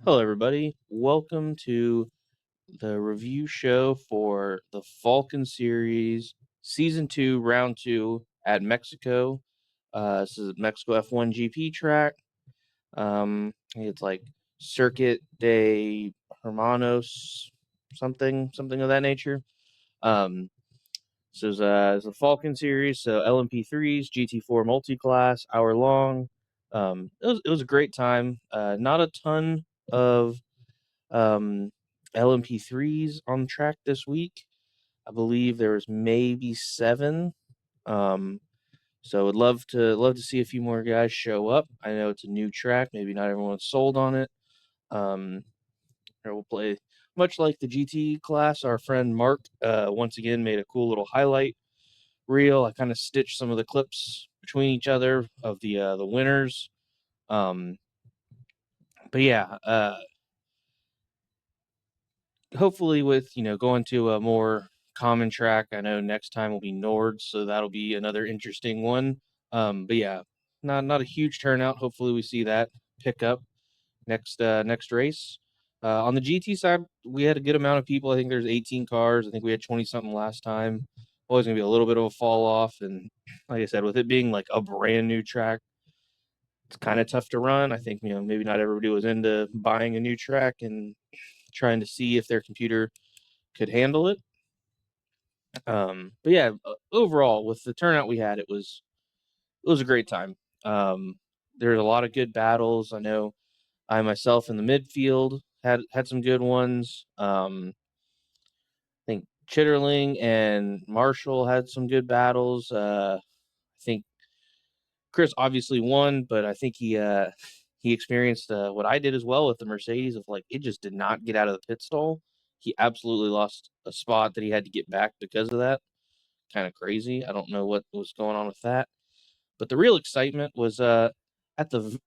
Hello, everybody. Welcome to the review show for the Falcon Series Season 2, Round 2 at Mexico. This is Mexico F1 GP track. I think it's like Circuit de Hermanos, something of that nature. Um, it's a Falcon Series, so LMP3s, GT4 multi-class, hour long. It was a great time. Not a ton of um, LMP3s on the track this week. I believe there was maybe 7. Um, so would love to see a few more guys show up. I know it's a new track, maybe not everyone's sold on it. Um, here we'll play much like the GT class. Our friend Mark once again made a cool little highlight reel. I kind of stitched some of the clips between each other of the winners. Um, but yeah, hopefully with going to a more common track. I know next time will be Nord, so that'll be another interesting one. But yeah, not a huge turnout. Hopefully we see that pick up next race. On the GT side, we had a good amount of people. I think there's 18 cars. I think we had 20 something last time. Always gonna be a little bit of a fall off, and like I said, with it being like a brand new track, it's kind of tough to run. I think maybe not everybody was into buying a new track and trying to see if their computer could handle it. But yeah, overall with the turnout we had, it was a great time. There's a lot of good battles. I know I myself in the midfield had some good ones. I think Chitterling and Marshall had some good battles. I think Chris obviously won, but I think he experienced what I did as well with the Mercedes of like it just did not get out of the pit stall. He absolutely lost a spot that he had to get back because of that. Kind of crazy. I don't know what was going on with that. But the real excitement was at the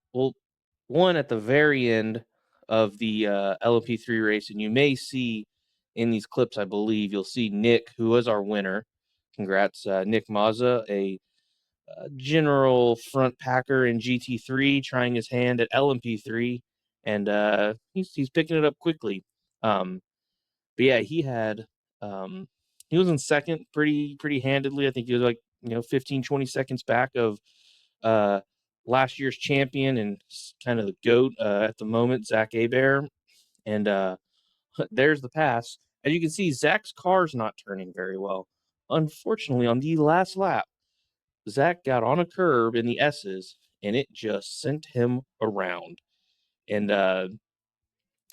one at the very end of the LMP3 race, and you may see in these clips, I believe you'll see Nick, who was our winner. Congrats, Nick Mazza, a general front packer in GT3, trying his hand at LMP3, and he's picking it up quickly. But yeah, he was in second pretty handedly. I think he was like 15, 20 seconds back of uh last year's champion and kind of the GOAT at the moment, Zach Abair. And there's the pass. As you can see, Zach's car's not turning very well. Unfortunately, on the last lap, Zach got on a curb in the S's and it just sent him around. And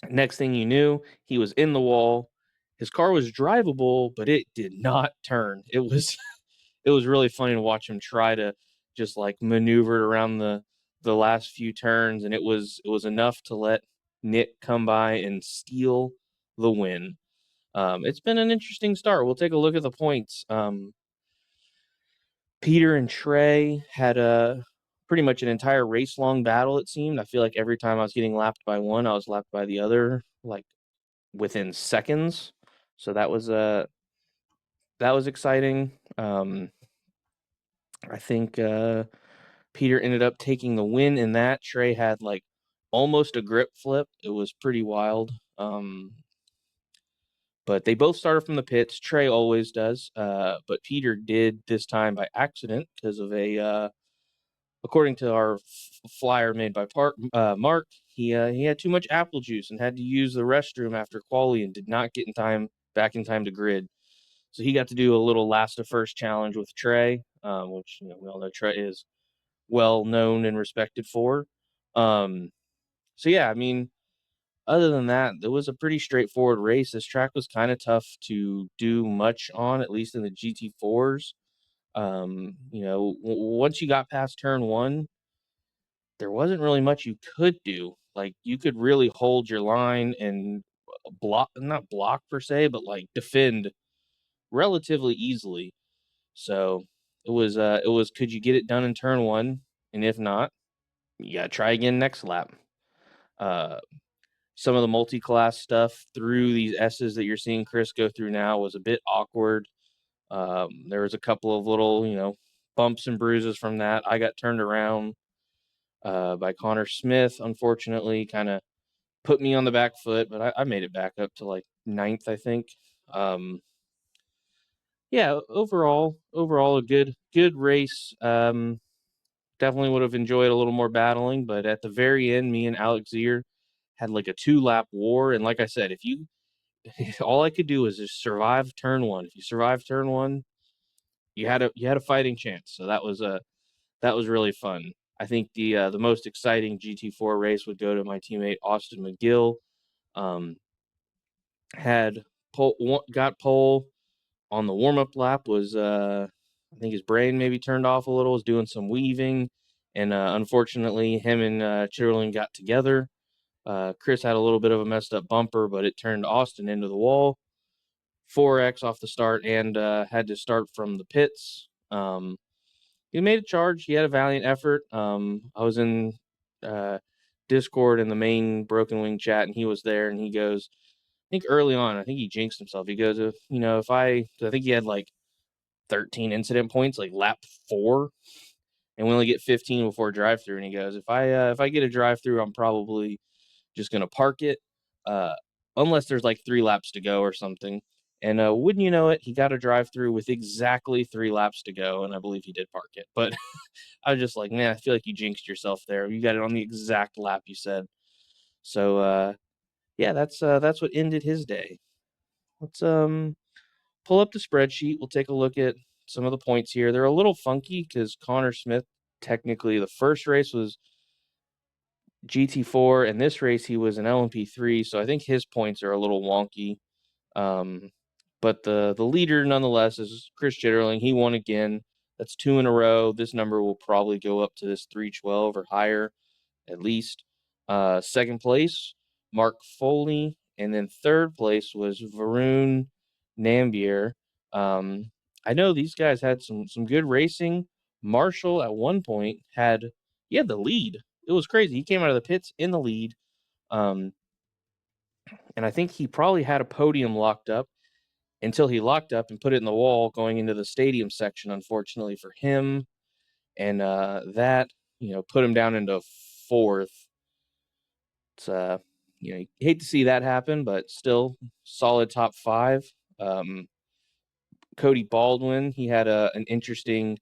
next thing you knew, he was in the wall. His car was drivable, but it did not turn. It was it was really funny to watch him try to just like maneuver around the last few turns, and it was enough to let Nick come by and steal the win. It's been an interesting start. We'll take a look at the points. Peter and Trey had a pretty much an entire race long battle. It seemed. I feel like every time I was getting lapped by one, I was lapped by the other, like within seconds. So that was exciting. I think Peter ended up taking the win in that. Trey had like almost a grip flip. It was pretty wild. But they both started from the pits. Trey always does. But Peter did this time by accident because of according to our flyer made by Mark, he had too much apple juice and had to use the restroom after quali and did not get back in time to grid. So he got to do a little last to first challenge with Trey, which we all know Trey is well known and respected for. Um, so yeah, I mean, other than that, it was a pretty straightforward race. This track was kind of tough to do much on, at least in the GT4s. Once you got past turn one, there wasn't really much you could do. Like you could really hold your line and not block per se, but like defend relatively easily. So it was could you get it done in turn one? And if not, you gotta try again next lap. Uh, some of the multi-class stuff through these S's that you're seeing Chris go through now was a bit awkward. There was a couple of little, bumps and bruises from that. I got turned around by Connor Smith, unfortunately, kind of put me on the back foot, but I made it back up to like 9th, I think. Yeah, overall a good race. Definitely would have enjoyed a little more battling, but at the very end, me and Alex Zier had like a 2-lap war. And like I said, if you all I could do was just survive turn 1. If you survive turn 1, you had a fighting chance. So that was really fun. I think the most exciting GT4 race would go to my teammate Austin McGill. Had got pole on the warm-up lap. Was I think his brain maybe turned off a little, was doing some weaving, and unfortunately him and Chitterling got together. Chris had a little bit of a messed up bumper, but it turned Austin into the wall. 4x off the start, and had to start from the pits. He made a charge. He had a valiant effort. I was in Discord in the main Broken Wing chat, and he was there, and he goes, I think early on, I think he jinxed himself. He goes, if I think he had like 13 incident points, like lap 4, and we only get 15 before drive through. And he goes, if I get a drive through, I'm probably just gonna park it, unless there's like 3 laps to go or something. And wouldn't you know it, he got a drive through with exactly 3 laps to go, and I believe he did park it. But I was just like, man, I feel like you jinxed yourself there. You got it on the exact lap you said. So yeah, that's what ended his day. Let's pull up the spreadsheet. We'll take a look at some of the points here. They're a little funky because Connor Smith, technically the first race was GT4, and this race he was an LMP3, so I think his points are a little wonky. But the leader nonetheless is Chris Jitterling. He won again. That's 2 in a row. This number will probably go up to this 312 or higher, at least. Second place, Mark Foley, and then third place was Varun Nambier. I know these guys had some good racing. Marshall at one point had the lead. It was crazy. He came out of the pits in the lead. And I think he probably had a podium locked up until he locked up and put it in the wall going into the stadium section, unfortunately for him. And that, put him down into 4th. It's you hate to see that happen, but still solid top 5. Cody Baldwin, he had an interesting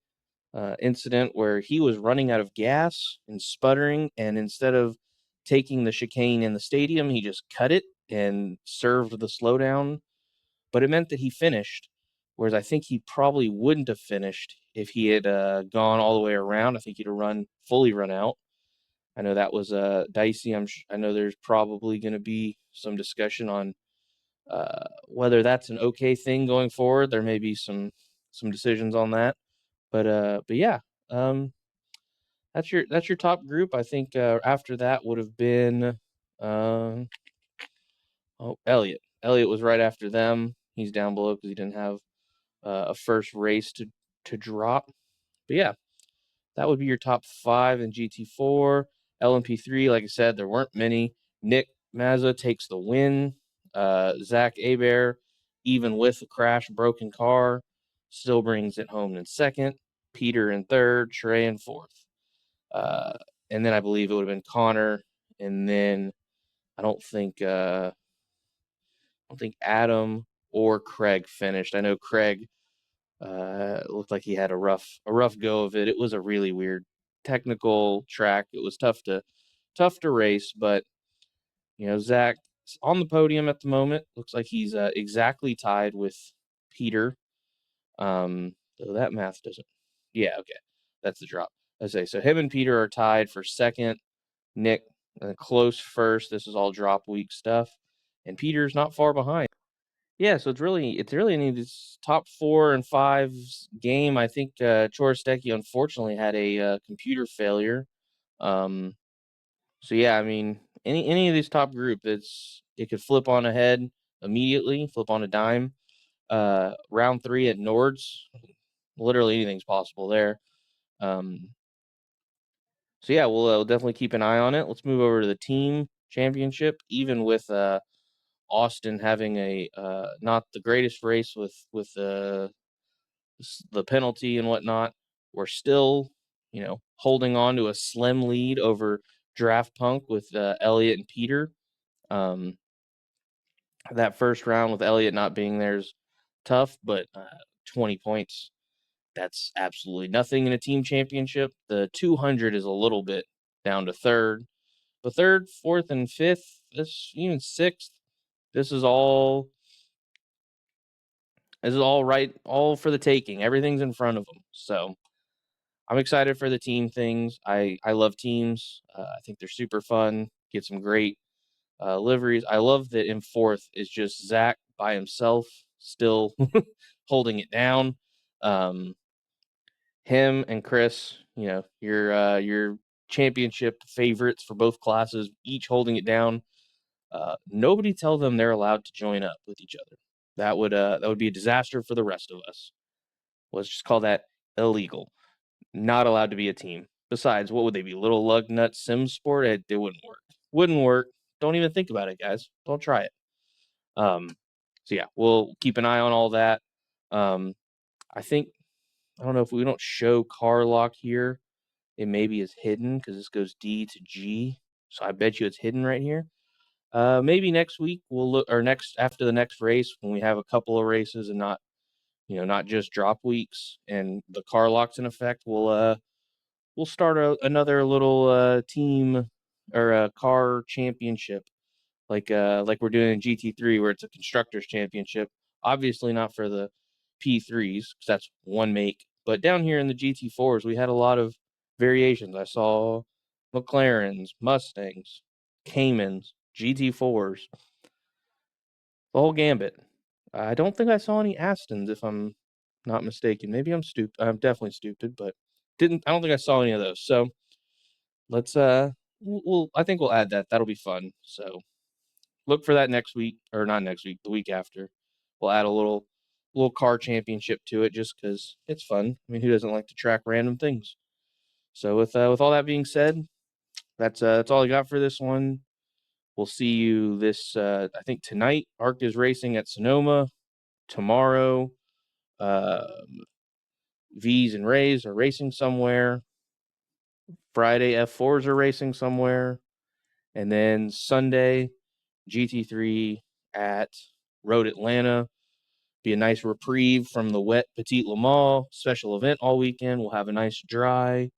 incident where he was running out of gas and sputtering, and instead of taking the chicane in the stadium, he just cut it and served the slowdown. But it meant that he finished, whereas I think he probably wouldn't have finished if he had gone all the way around. I think he'd have fully run out. I know that was dicey. I know there's probably going to be some discussion on whether that's an okay thing going forward. There may be some decisions on that, but yeah, that's your top group. I think after that would have been Elliot. Elliot was right after them. He's down below because he didn't have a first race to drop. But yeah, that would be your top 5 in GT4. LMP3, like I said, there weren't many. Nick Mazza takes the win. Zach Abair, even with the crash, broken car, still brings it home in 2nd. Peter in 3rd. Trey in 4th. And then I believe it would have been Connor. And then I don't think Adam or Craig finished. I know Craig looked like he had a rough go of it. It was a really weird technical track. It was tough to race, but Zach's on the podium at the moment. Looks like he's exactly tied with Peter. So that math doesn't. Yeah, okay, that's the drop. I say so. Him and Peter are tied for 2nd. Nick close 1st. This is all drop week stuff, and Peter's not far behind. Yeah, so it's really any of this top 4 and 5's game. I think Chorostecki unfortunately had a computer failure. So yeah, I mean, any of these top group, it could flip on a head immediately, flip on a dime. Round 3 at Nords, literally anything's possible there. So yeah, we'll definitely keep an eye on it. Let's move over to the team championship. Even with Austin having a not the greatest race with the penalty and whatnot, we're still holding on to a slim lead over Draft Punk with Elliot and Peter. Um, that first round with Elliott not being there is tough, but 20 points, that's absolutely nothing in a team championship. The 200 is a little bit down to third. But third, fourth, and fifth, even sixth, this is all right, all for the taking. Everything's in front of them. So I'm excited for the team things. I love teams. I think they're super fun. Get some great liveries. I love that in fourth is just Zach by himself, still holding it down. Him and Chris, your championship favorites for both classes, each holding it down. Nobody tell them they're allowed to join up with each other. That would be a disaster for the rest of us. Let's just call that illegal. Not allowed to be a team. Besides, what would they be? Little lug nut sim sport? It wouldn't work. Wouldn't work. Don't even think about it, guys. Don't try it. So yeah, we'll keep an eye on all that. I think I don't know if we don't show car lock here. It maybe is hidden because this goes D to G. So I bet you it's hidden right here. Maybe next week we'll look, or next after the next race when we have a couple of races and not just drop weeks and the car locks in effect. We'll start another little team or a car championship like we're doing in GT3 where it's a constructors championship. Obviously not for the P3s because that's one make, but down here in the GT4s we had a lot of variations. I saw McLarens, Mustangs, Caymans, GT4s, the whole gambit. I don't think I saw any Astons if I'm not mistaken. Maybe I'm stupid. I'm definitely stupid, but I don't think I saw any of those. So let's I think we'll add that. That'll be fun. So look for that next week, or not next week, the week after. We'll add a little car championship to it just because it's fun. I mean, who doesn't like to track random things? So with all that being said, that's all I got for this one. We'll see you this I think tonight. Arc is racing at Sonoma. Tomorrow, V's and Rays are racing somewhere. Friday, F4s are racing somewhere. And then Sunday, GT3 at Road Atlanta. Be a nice reprieve from the wet Petit Le Mans special event all weekend. We'll have a nice dry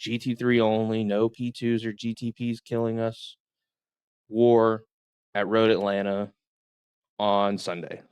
GT3 only, no P2s or GTPs killing us. War at Road Atlanta on Sunday.